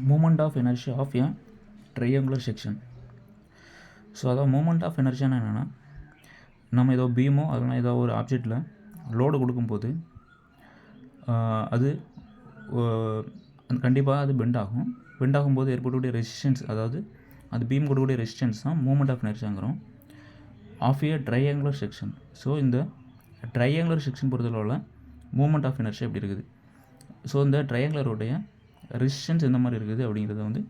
Moment of energy of a triangular section. So அதாவது moment of எனர்ஜினா என்னென்னா, நம்ம ஏதோ பீமோ அதெல்லாம் ஏதோ ஒரு ஆப்ஜெக்டில் லோடு கொடுக்கும்போது அது கண்டிப்பாக அது பெண்ட் ஆகும். பெண்ட் ஆகும்போது ஏற்படக்கூடிய ரெசிஸ்டன்ஸ், அதாவது அது பீம் கொடுக்கக்கூடிய ரெசிஸ்டன்ஸ் தான் மூமெண்ட் ஆஃப் எனர்ஜிங்கிறோம் of a triangular section. So இந்த ட்ரையாங்குலர் செக்ஷன் பொறுத்தளவில் மூமெண்ட் ஆஃப் எனர்ஜி எப்படி இருக்குது, ஸோ இந்த ட்ரையாங்குலருடைய ரெசிஸ்டன்ஸ் எந்த மாதிரி இருக்குது அப்படிங்கிறத வந்து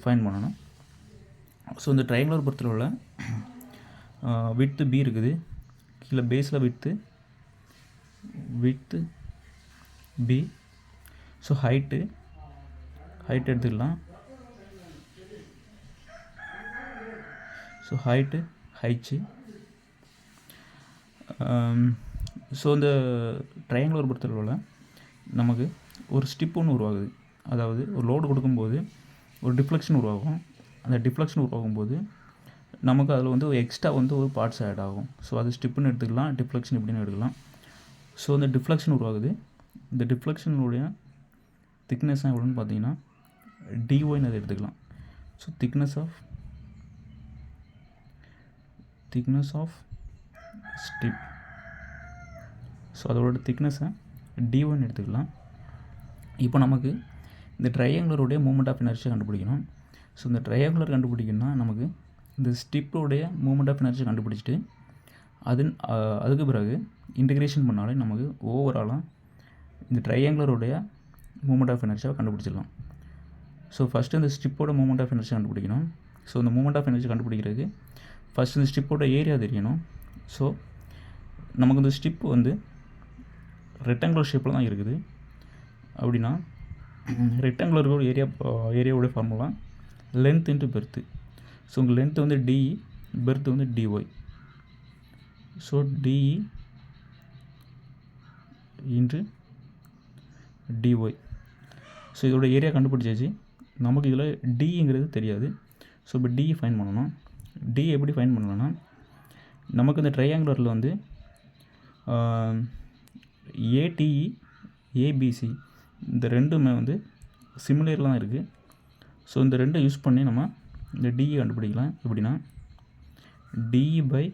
ஃபைண்ட் பண்ணணும். ஸோ இந்த ட்ரையாங்குலர் பொறுத்தளவில் விட்த்து பி இருக்குது, கீழே பேஸில் விட்த்து பி. ஸோ ஹைட்டு எடுத்துக்கலாம். So height ஹைச்சு. ஸோ இந்த ட்ரையாங்குலர் பொறுத்தளவில் நமக்கு ஒரு ஸ்டிப் ஒன்று உருவாகுது. அதாவது ஒரு லோடு கொடுக்கும்போது ஒரு டிஃப்ளெக்ஷன் உருவாகும். அந்த டிஃப்ளெக்ஷன் உருவாகும்போது நமக்கு அதில் வந்து எக்ஸ்ட்ரா வந்து ஒரு பார்ட்ஸ் ஆட் ஆகும். ஸோ அது ஸ்டிப்புன்னு எடுத்துக்கலாம், டிஃப்ளெக்ஷன் இப்படின்னு எடுக்கலாம். ஸோ இந்த டிஃப்ளெக்ஷன் உருவாகுது. இந்த டிஃப்ளெக்ஷனுடைய திக்னஸ் எவ்வளோன்னு பார்த்தீங்கன்னா டிஒய்னு அதை எடுத்துக்கலாம். So thickness of strip. So அதோட திக்னஸை டிஒய்னு எடுத்துக்கலாம். இப்போ நமக்கு இந்த ட்ரையாங்குலருடைய மூமெண்ட் ஆஃப் எனர்ஜியை கண்டுபிடிக்கணும். ஸோ இந்த ட்ரையாங்குலர் கண்டுபிடிக்கணும்னா நமக்கு இந்த ஸ்டிப்போடைய மூமெண்ட் ஆஃப் எனர்ஜி கண்டுபிடிச்சிட்டு அதுக்கு பிறகு இன்டகிரேஷன் பண்ணாலே நமக்கு ஓவராலாக இந்த ட்ரையாங்குலருடைய மூமெண்ட் ஆஃப் எனர்ஜியை கண்டுபிடிச்சிடலாம். ஸோ ஃபஸ்ட்டு இந்த ஸ்டிப்போட மூமெண்ட் ஆஃப் எனர்ஜி கண்டுபிடிக்கணும். ஸோ இந்த மூமெண்ட் ஆஃப் எனர்ஜி கண்டுபிடிக்கிறதுக்கு ஃபஸ்ட்டு இந்த ஸ்டிப்போட ஏரியா தெரியணும். ஸோ நமக்கு இந்த ஸ்டிப் வந்து ரெக்டாங்குலர் ஷேப்பில் தான் இருக்குது. அப்படின்னா ரெக்டாங்குலரோட ஏரியாவோட formula length into breadth. So உங்கள் லென்த்து வந்து டிஇ, பெர்த்து வந்து DY. So DE into DY. So இதோட ஏரியா கண்டுபிடிச்சாச்சு. நமக்கு இதில் டிங்கிறது தெரியாது. ஸோ இப்போ டிஇ ஃபைன் பண்ணணும். டி எப்படி ஃபைன் பண்ணலாம்னா, நமக்கு இந்த ட்ரையாங்குலரில் வந்து ஏடிஇ ஏபிசி இந்த ரெண்டுமே வந்து சிமிலரில் தான் இருக்குது. ஸோ இந்த ரெண்டை யூஸ் பண்ணி நம்ம இந்த டிஇ கண்டுபிடிக்கலாம். எப்படின்னா DE by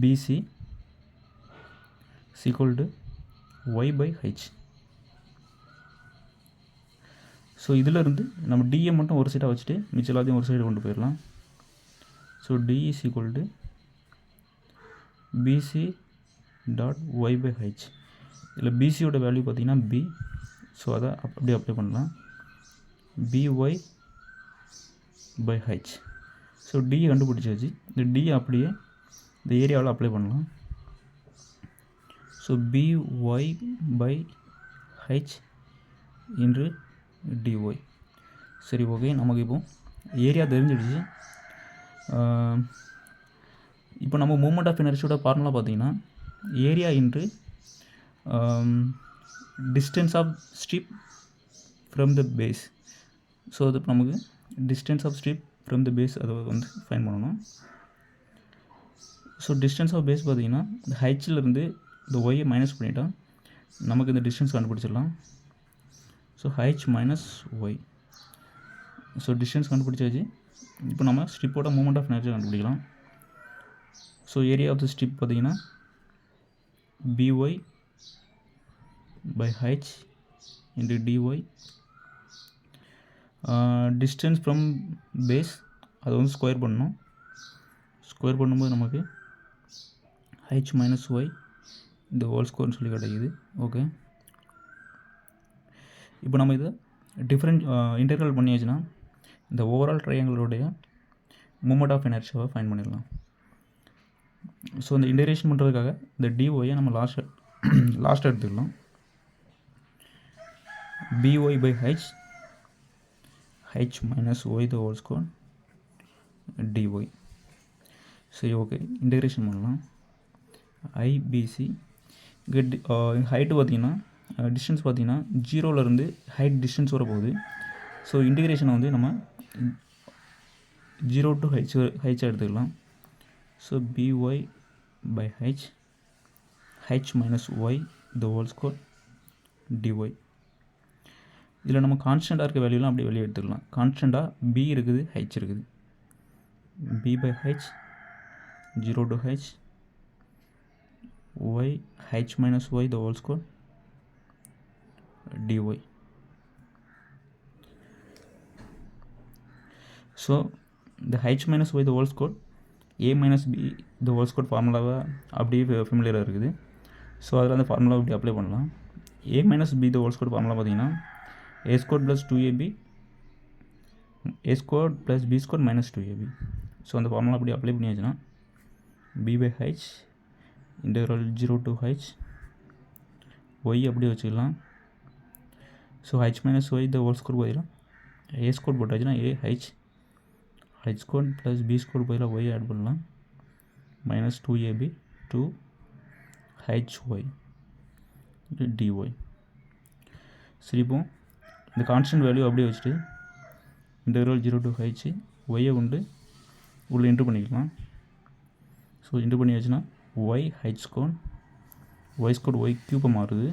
PC equal to Y by H. So இதிலிருந்து நம்ம டிஏ மட்டும் ஒரு சைடாக வச்சுட்டு மிச்சம் எல்லாத்தையும் ஒரு சைடு கொண்டு போயிடலாம். So DE equal to PC dot Y by H. இதில் பிசியோட வேல்யூ பார்த்திங்கன்னா பி. ஸோ அதை அப்படியே அப்ளை பண்ணலாம். BY by H. So D கண்டுபிடிச்சாச்சு. இந்த டி அப்படியே இந்த ஏரியாவில் அப்ளை பண்ணலாம். So BY by H into DY. சரி, ஓகே. நமக்கு இப்போ ஏரியா தெரிஞ்சிடுச்சு. இப்போ நம்ம மூமெண்ட் ஆஃப் எனர்ஜியோட ஃபார்முலா பார்த்தீங்கன்னா area into distance of strip from the base. So அது நமக்கு distance of strip from the base அதை வந்து ஃபைன் பண்ணணும். ஸோ டிஸ்டன்ஸ் ஆஃப் பேஸ் பார்த்தீங்கன்னா இந்த ஹைச்சிலேருந்து இந்த ஒய்யை மைனஸ் பண்ணிட்டா நமக்கு இந்த டிஸ்டன்ஸ் கண்டுபிடிச்சிடலாம். So H minus Y. So distance கண்டுபிடிச்சாச்சு. இப்போ நம்ம ஸ்ட்ரிப்போட மூமெண்ட் ஆஃப் எனர்ஜி கண்டுபிடிக்கலாம். So area of the strip பார்த்தீங்கன்னா BY by H into DY. Distance from base அதை வந்து ஸ்கொயர் பண்ணணும். ஸ்கொயர் பண்ணும்போது நமக்கு ஹெச் மைனஸ் ஒய் இந்த ஹோல் ஸ்கொயர்னு சொல்லி கிடைக்குது. ஓகே. இப்போ நம்ம இதை டிஃப்ரெண்ட் இன்டெக்ரல் பண்ணியாச்சுன்னா இந்த ஓவரால் ட்ரையாங்குலருடைய மூமெண்ட் ஆஃப் எனர்ஜியை ஃபைன் பண்ணிடலாம். ஸோ இந்த இன்டகிரேஷன் பண்ணுறதுக்காக இந்த டிஒயை நம்ம லாஸ்ட் எடுத்துக்கலாம். BY by H H minus Y the whole square DY. சரி, ஓகே. இன்டகிரேஷன் பண்ணலாம். ஐபிசி ஹைட்டு பார்த்திங்கன்னா டிஸ்டன்ஸ் பார்த்திங்கன்னா 0லேருந்து ஹைட் டிஸ்டன்ஸ் வர போகுது. ஸோ இன்டிகிரேஷனை வந்து நம்ம 0 to h எடுத்துக்கலாம். So by by h minus y the whole square dy. இதில் நம்ம கான்ஸ்டண்ட்டாக இருக்க வேல்யூலாம் அப்படியே வெளியே எடுத்துக்கலாம். கான்ஸ்டண்ட்டாக b இருக்குது, h இருக்குது. b/h 0 to h y h minus y the whole square dy. So the h minus y the whole square a minus b the whole square ஃபார்முலாவை அப்படியே ஃபெமிலியராக இருக்குது. ஸோ அதில் அந்த ஃபார்முலாவை அப்படி அப்ளை பண்ணலாம். a minus b the whole square formula பார்த்தீங்கன்னா a squared plus 2ab a squared plus b squared minus 2ab. So அந்த ஃபார்முலா அப்படி அப்ளை பண்ணியாச்சுன்னா b/h integral 0 to h y அப்படியே வச்சுக்கலாம். So h minus y the whole square பதிலாக a squared போட்டாச்சுன்னா a h squared plus b squared பதிலாக y add பண்ணலாம். minus 2ab to hy dy. சரி, இப்போ இந்த கான்ஸ்டன்ட் வேல்யூ அப்படியே வச்சுட்டு இன்டெக்ரல் 0 to h ஒய்யை கொண்டு உள்ளே இன்ட்ரு பண்ணிக்கலாம். ஸோ இன்ட்ரு பண்ணியாச்சுன்னா y h squared y squared y க்யூப்பாக மாறுது.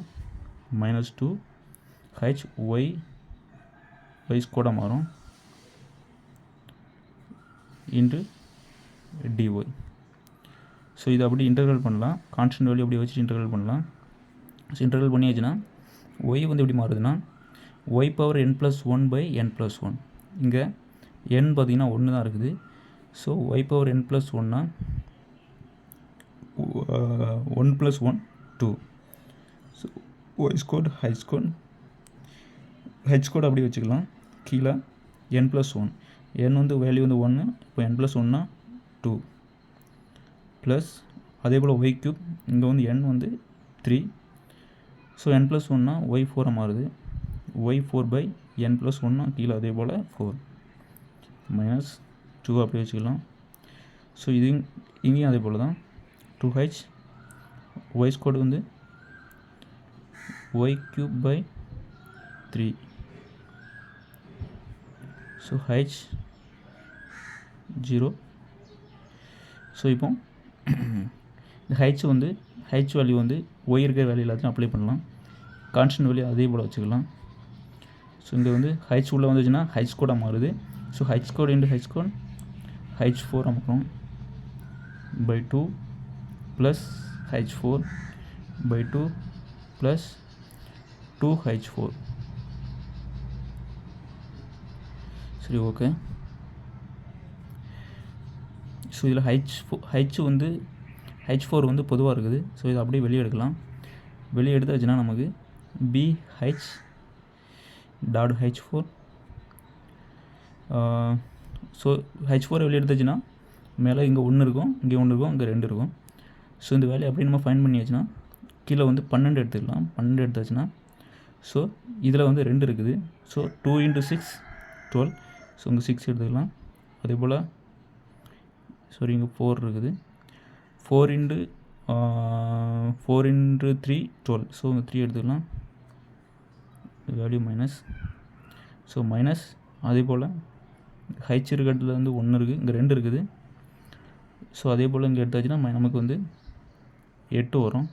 minus 2 h y ஸ்கொயர்டாக மாறும் இன்ட்டு dy. ஸோ இது அப்படி இன்டெக்ரல் பண்ணலாம். கான்ஸ்டன்ட் வேல்யூ அப்படி வச்சுட்டு இன்டெக்ரல் பண்ணலாம். ஸோ இன்டெக்ரல் பண்ணியாச்சுன்னா y வந்து எப்படி மாறுதுன்னா y பவர் n+1/n+1. இங்கே n பார்த்திங்கன்னா 1 தான் இருக்குது. ஸோ y பவர் n+1னா 1 + 1 2. So y squared h squared அப்படி வச்சுக்கலாம். கீழே n+1 n வந்து வேல்யூ வந்து 1, இப்போ n+1னா 2 ப்ளஸ் அதே போல் y க்யூப் இங்கே வந்து n வந்து 3. ஸோ n+1னா y4 மாறுது. y4/n+1னா கீழே அதே போல் 4 மைனஸ் 2 அப்படி வச்சுக்கலாம். ஸோ இது இங்கேயும் அதே போல் தான் 2h y ஸ்கொயர்டு வந்து y3/3. So h 0. ஸோ இப்போ இந்த h வந்து h வேல்யூ வந்து y இருக்கிற வேல்யூ எல்லாத்தையும் அப்ளை பண்ணலாம். கான்ஸ்டன்ட் வேல்யூ அதே போல் வச்சுக்கலாம். ஸோ இங்கே வந்து h உள்ளே வந்துச்சுன்னா h ஸ்கொயர்டாக மாறுது. So h squared into h squared h4 மாறும் by 2 plus h4/2 plus 2h4. சரி, ஓகே. ஸோ இதில் h வந்து h4 வந்து பொதுவாக இருக்குது. ஸோ இதை அப்படியே வெளியே எடுக்கலாம். வெளியே எடுத்தாச்சுன்னா நமக்கு bh dot h4. So h4 வெளியே எடுத்தாச்சுன்னா மேலே இங்கே 1 இருக்கும், இங்கே 1 இருக்கும், இங்கே 2 இருக்கும். ஸோ இந்த வேல்யூ அப்படியே நம்ம ஃபைண்ட் பண்ணியாச்சுன்னா கீழே வந்து 12 எடுத்துக்கலாம். 12 எடுத்தாச்சுன்னா ஸோ இதில் வந்து 2 இருக்குது. ஸோ 2 × 6 12. ஸோ இங்கே 6 எடுத்துக்கலாம். அதே போல் சாரி இங்கே 4 இருக்குது. 4 × 3 12. ஸோ இங்கே 3 எடுத்துக்கலாம். Value minus. ஸோ மைனஸ் அதே போல் ஹைச் இருக்கிறதுல வந்து 1 இருக்குது, இங்கே 2 இருக்குது. ஸோ அதே போல் இங்கே எடுத்தாச்சுன்னா நமக்கு வந்து 8 வரும்.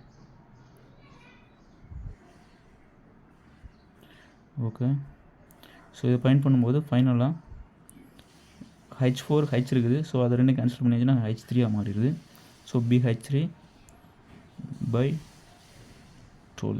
ஓகே. ஸோ இதை ஃபைண்ட் பண்ணும்போது ஃபைனலாக h4 h இருக்குது. ஸோ அதை 2 கேன்சல் பண்ணியாச்சுன்னா h3 மாறிடுது. So bh3/12.